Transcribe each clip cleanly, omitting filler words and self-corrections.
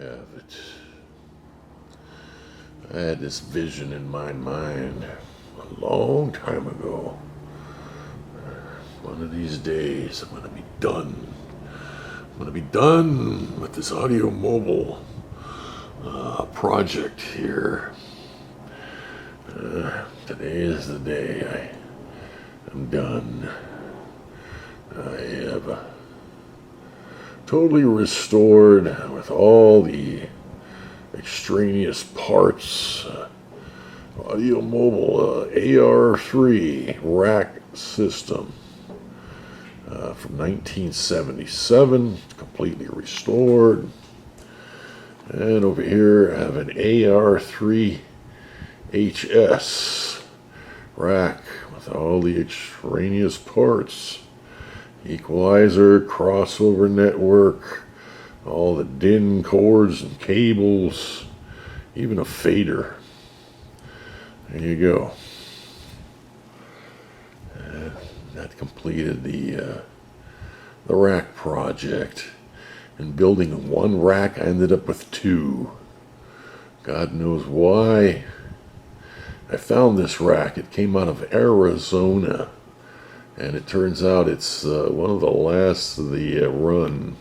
have it. I had this vision in my mind a long time ago. One of these days, I'm going to be done. I'm going to be done with this AUDIOMOBILE project here. Today is the day I'm done. I have totally restored with all the extraneous parts. AUDIOMOBILE AR3 rack system from 1977, completely restored. And over here I have an AR3 HS rack with all the extraneous parts. Equalizer, crossover network, all the DIN cords and cables, even a fader. There you go. That completed the rack project. And building one rack, I ended up with two. God knows why. I found this rack. It came out of Arizona. And it turns out it's one of the last of the run.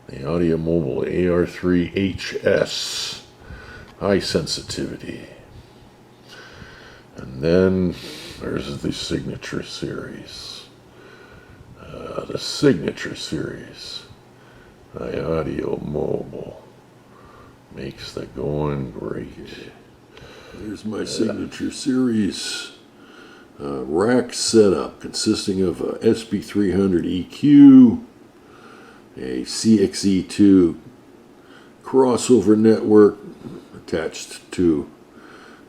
The AUDIOMOBILE AR3 HS. High sensitivity. And then there's the Signature Series. The Signature Series by AUDIOMOBILE makes the going great. Here's my Signature Series rack setup consisting of a SP300 EQ, a CXE2 crossover network attached to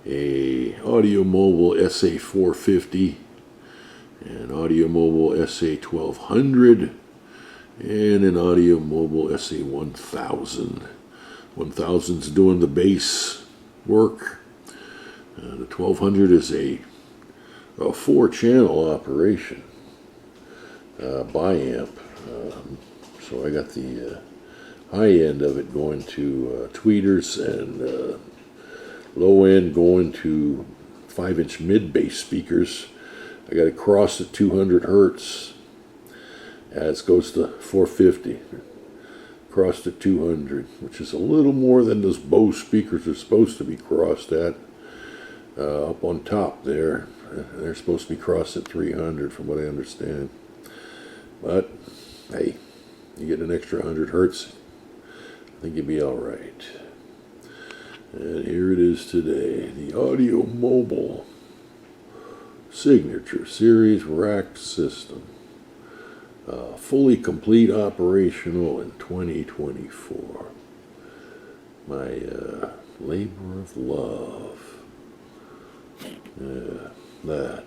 a AUDIOMOBILE SA450, an AUDIOMOBILE SA1200, and an AUDIOMOBILE SA1000. 1000's doing the bass work. The 1200 is a 4-channel operation, bi-amp. So I got the high end of it going to tweeters and low end going to 5-inch mid-bass speakers. I got it crossed at 200 hertz. It goes to 450. Crossed at 200, which is a little more than those Bose speakers are supposed to be crossed at. Up on top there, they're supposed to be crossed at 300 from what I understand. But, hey, you get an extra 100 hertz, I think you'll be alright. And here it is today, the AUDIOMOBILE Signature Series rack system. Fully complete operational in 2024. My labor of love. That.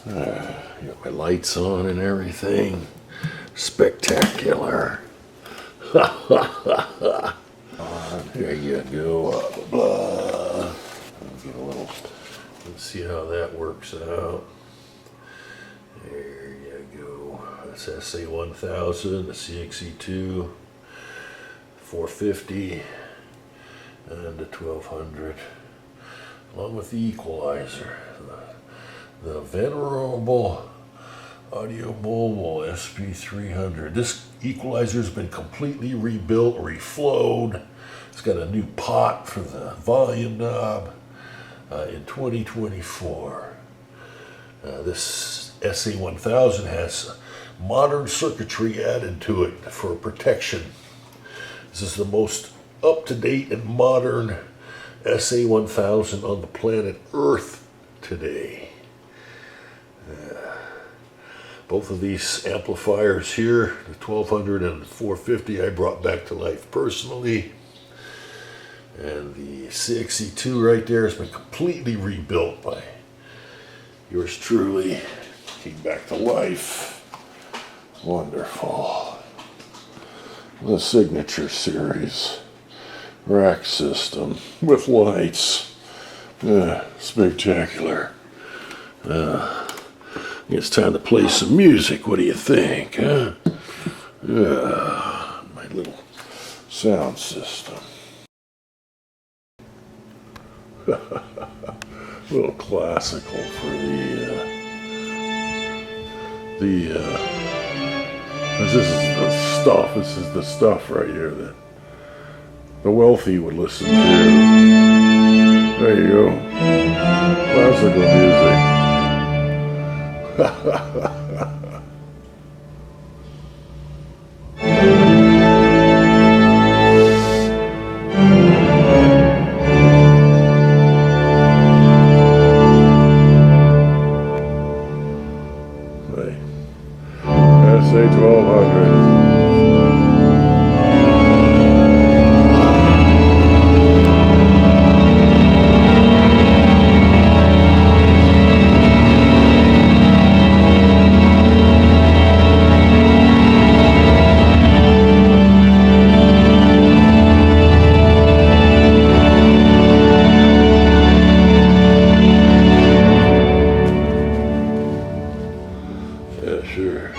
Got my lights on and everything. Spectacular. There you go. Blah. Get a little. Let's see how that works out. There you go. That's SA1000, the CXE2, 450, and the 1200, along with the equalizer. The venerable AUDIOMOBILE SP300. This equalizer has been completely rebuilt, reflowed. It's got a new pot for the volume knob in 2024. This SA1000 has modern circuitry added to it for protection. This is the most up-to-date and modern SA1000 on the planet Earth today. Both of these amplifiers here, the 1200 and the 450, I brought back to life personally. And the CXE2 right there has been completely rebuilt by yours truly. Came back to life. Wonderful. The Signature Series rack system with lights. Spectacular. It's time to play some music. What do you think? Huh? My weird little sound system. A little classical for this is the stuff. This is the stuff right here that the wealthy would listen to. There you go. Classical music. Say 1200. Yeah, sure.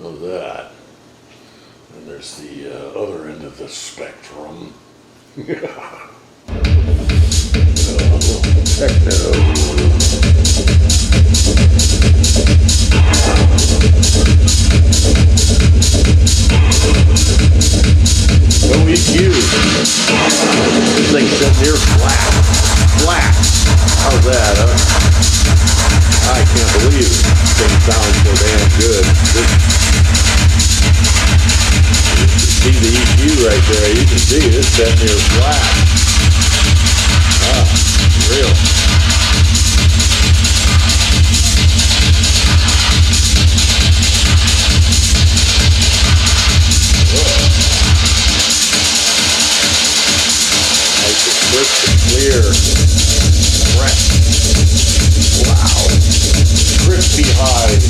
Of that. And there's the other end of the spectrum. Techno. No EQ. This thing's sitting here flat. Flat. How's that, huh? I can't believe this thing sounds so damn good. You see the EQ right there. You can see it's sitting here flat. Ah, real. Nice and crisp and clear. Fresh. Wow. Crispy hide.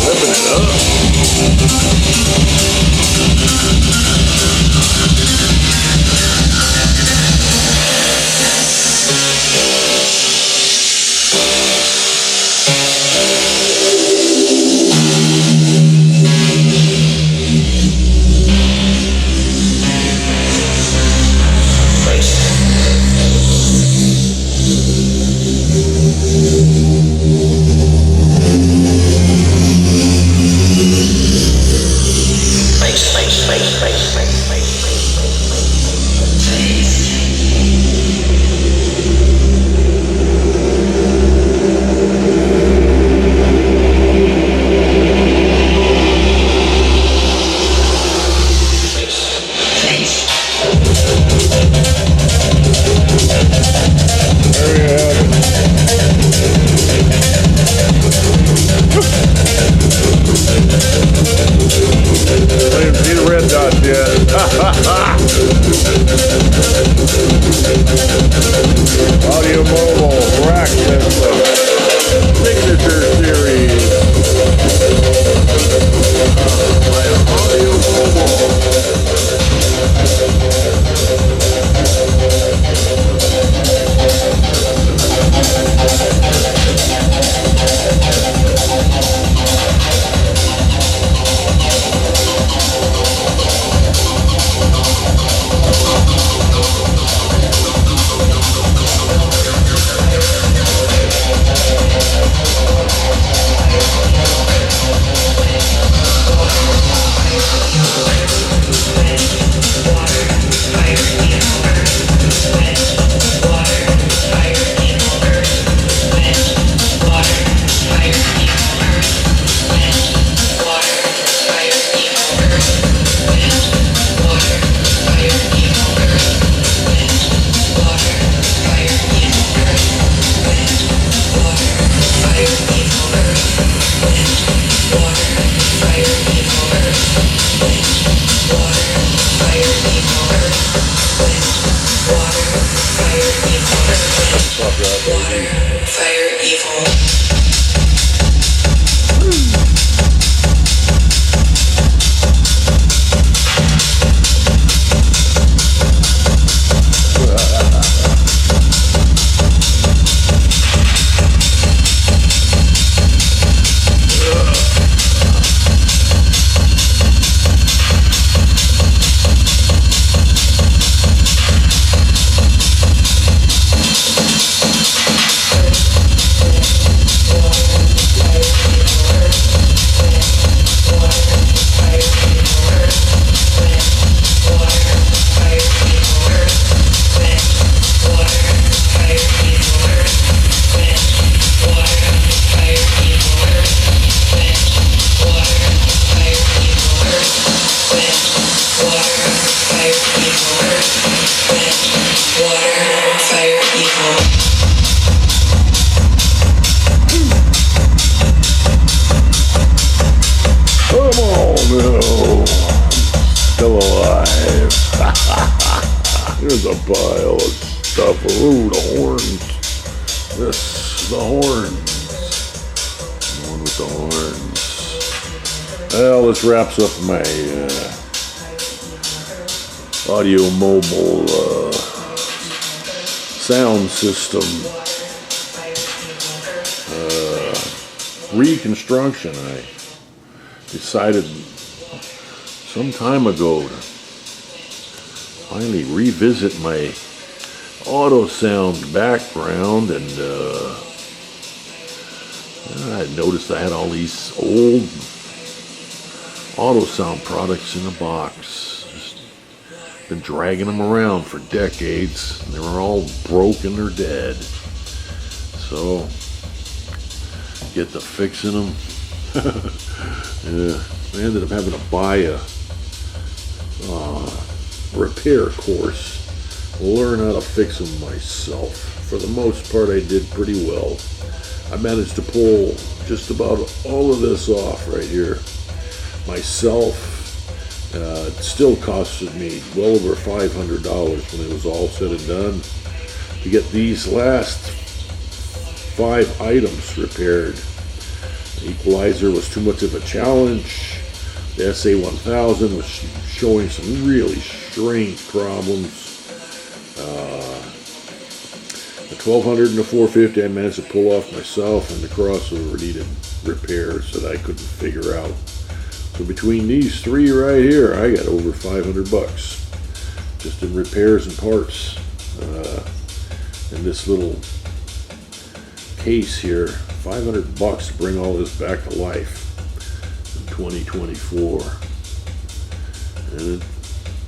Living it up. AUDIOMOBILE rack system, signature series. By Still alive. Here's a pile of stuff. Ooh, the horns. The horns. The one with the horns. Well, this wraps up my AUDIOMOBILE sound system reconstruction. I decided some time ago to finally revisit my Autosound background, and I noticed I had all these old Autosound products in a box. Just been dragging them around for decades. They were all broken or dead. So get to fixing them. I ended up having to buy a repair course learn how to fix them myself. For the most part, I did pretty well. I managed to pull just about all of this off right here myself. It still costed me well over $500 when it was all said and done to get these last 5 items repaired. The equalizer was too much of a challenge. The SA1000 was showing some really strange problems. The 1200 and the 450 I managed to pull off myself, and the crossover needed repairs that I couldn't figure out. So between these 3 right here, I got over $500 just in repairs and parts. In this little case here, $500 to bring all this back to life in 2024. And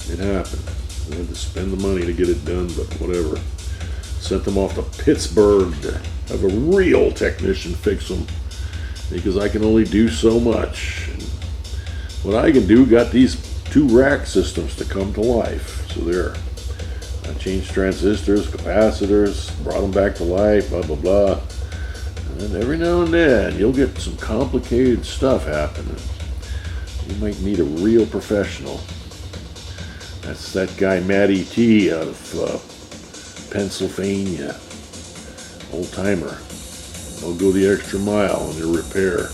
it happened. I had to spend the money to get it done, but whatever. Sent them off to Pittsburgh to have a real technician fix them, because I can only do so much. And what I can do, got these 2 rack systems to come to life. So there, I changed transistors, capacitors, brought them back to life, blah, blah, blah. And every now and then, you'll get some complicated stuff happening. You might need a real professional. That's that guy, Matty T, out of Pennsylvania. Old timer. They'll go the extra mile on their repair.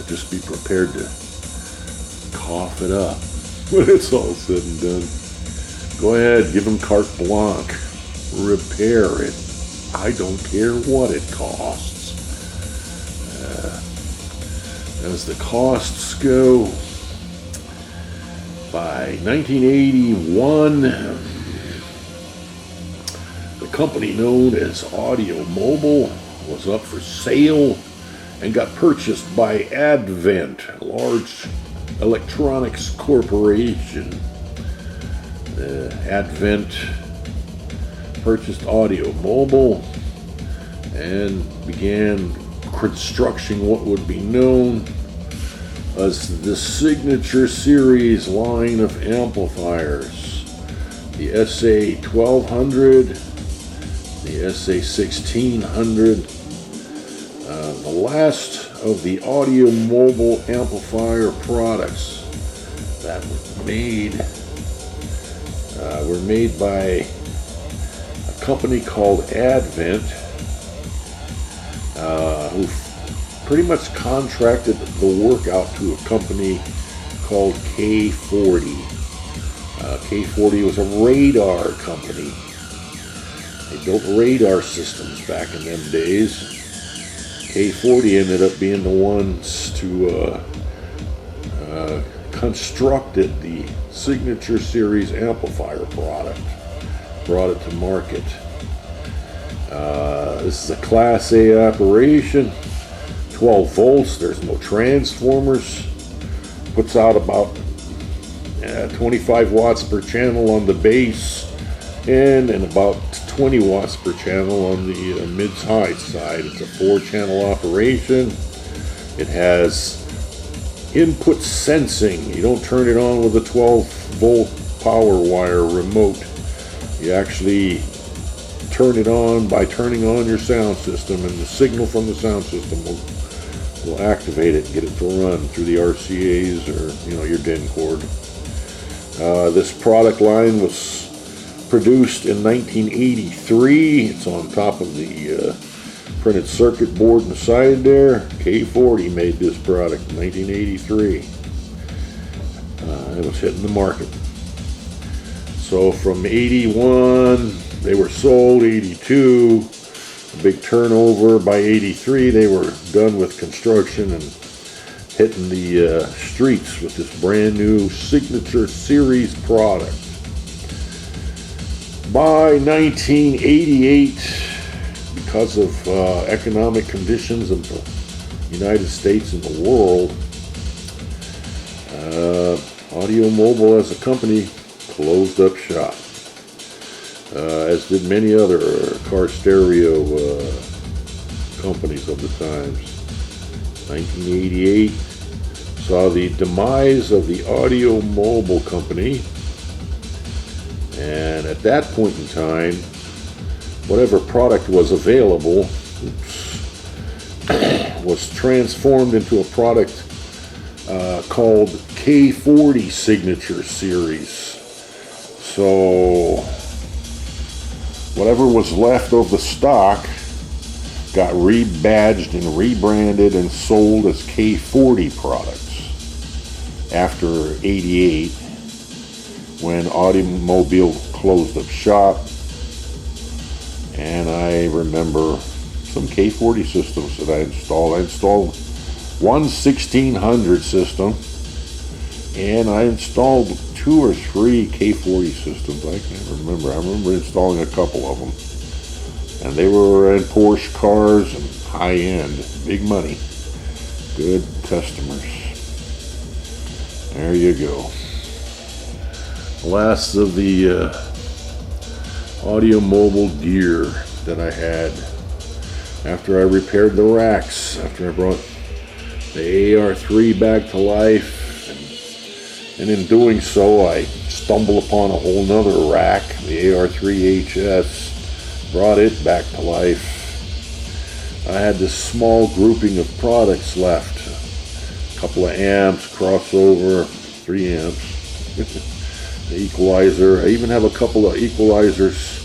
Just be prepared to cough it up when it's all said and done. Go ahead, give them carte blanche. Repair it. I don't care what it costs. As the costs go, by 1981, the company known as AUDIOMOBILE was up for sale and got purchased by Advent, a large electronics corporation. Advent purchased AUDIOMOBILE and began constructing what would be known as the Signature Series line of amplifiers. The SA1200, the SA1600, the last of the AUDIOMOBILE amplifier products that were made by a company called Advent, who pretty much contracted the work out to a company called K40. K40 was a radar company. They built radar systems back in them days. K40 ended up being the ones to constructed the Signature Series amplifier product, brought it to market. This is a Class A operation, 12 volts, there's no transformers, puts out about 25 watts per channel on the bass, and about 20 watts per channel on the mid-high side. It's a 4-channel operation. It has input sensing. You don't turn it on with a 12-volt power wire remote. You actually turn it on by turning on your sound system, and the signal from the sound system will activate it and get it to run through the RCAs or your DIN cord. This product line was produced in 1983. It's on top of the printed circuit board inside there. K40 made this product in 1983. It was hitting the market. So from 81, they were sold. 82, a big turnover. By 83, they were done with construction and hitting the streets with this brand new Signature Series product. By 1988, because of economic conditions in the United States and the world, AUDIOMOBILE as a company closed up shop, as did many other car stereo companies of the times. 1988 saw the demise of the AUDIOMOBILE company, and And at that point in time, whatever product was available was transformed into a product called K40 Signature Series. So whatever was left of the stock got rebadged and rebranded and sold as K40 products after '88, when Audiomobile closed up shop. And I remember some K40 systems that I installed. I installed one 1600 system, and I installed 2 or 3 K40 systems. I can't remember. I remember installing a couple of them. And they were in Porsche cars and high-end, big money, good customers. There you go. Last of the Audiomobile gear that I had after I repaired the racks, after I brought the AR3 back to life, and in doing so I stumbled upon a whole nother rack, the AR3HS, brought it back to life. I had this small grouping of products left, a couple of amps, crossover, 3 amps, the equalizer. I even have a couple of equalizers,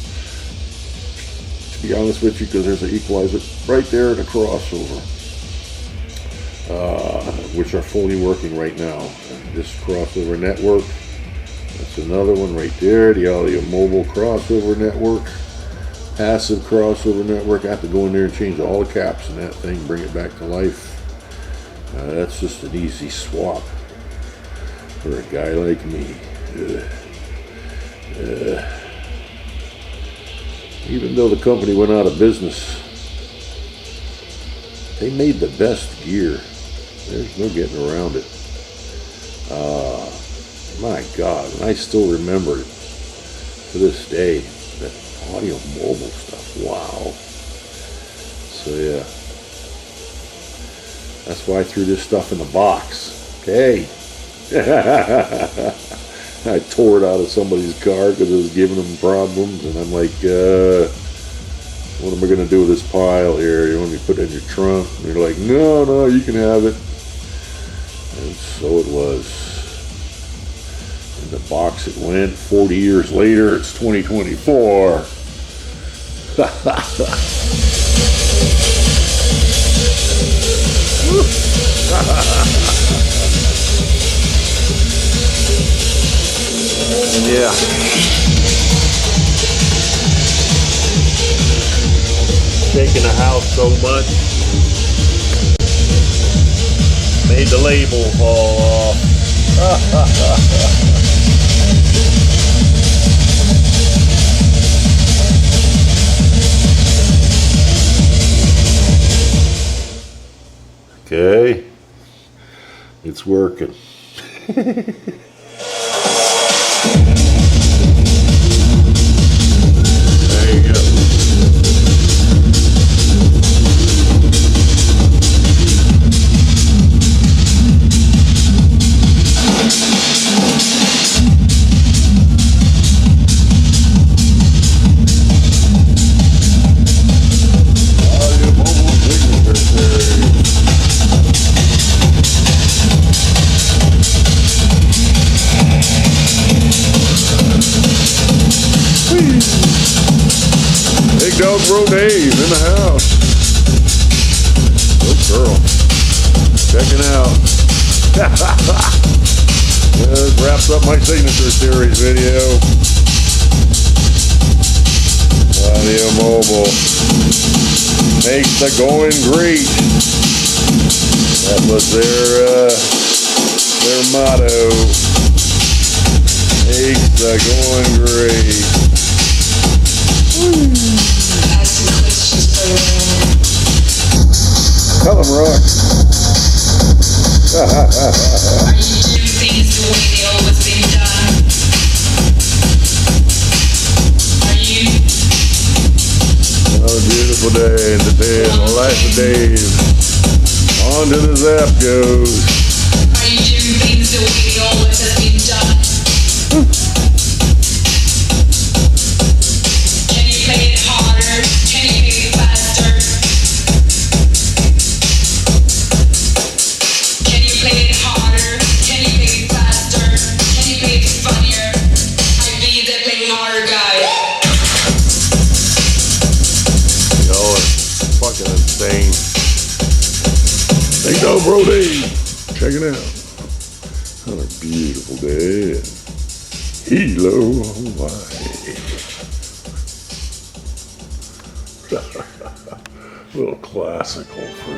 to be honest with you, because there's an equalizer right there at the crossover, which are fully working right now. This crossover network, that's another one right there, the Audiomobile crossover network, passive crossover network. I have to go in there and change all the caps in that thing, bring it back to life. That's just an easy swap for a guy like me. Even though the company went out of business, they made the best gear. There's no getting around it. My God, and I still remember it to this day, that Audiomobile stuff. Wow. So yeah, that's why I threw this stuff in the box. Okay. I tore it out of somebody's car because it was giving them problems, and I'm like, what am I going to do with this pile here? You want me to put it in your trunk? And they're like, no, you can have it. And so it was. In the box it went. 40 years later, it's 2024. Yeah. Shaking the house so much, made the label fall off. Okay, it's working. Bro Dave in the house. Good girl. Checking out. This wraps up my signature series video. Audiomobile makes the going great. That was their motto. Makes the going great. Tell them, Rock. Are you doing things the way they always been done? Are you? Another beautiful day in the day in the life of Dave. On to the zap goes. Are you doing things the way they always have been done? tomorrow day. Check it out. On a beautiful day. Hello, Hawaii. Little classical for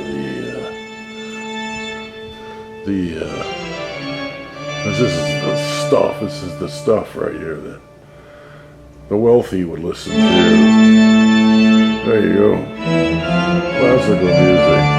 this is the stuff. This is the stuff right here that the wealthy would listen to. There you go. Classical music.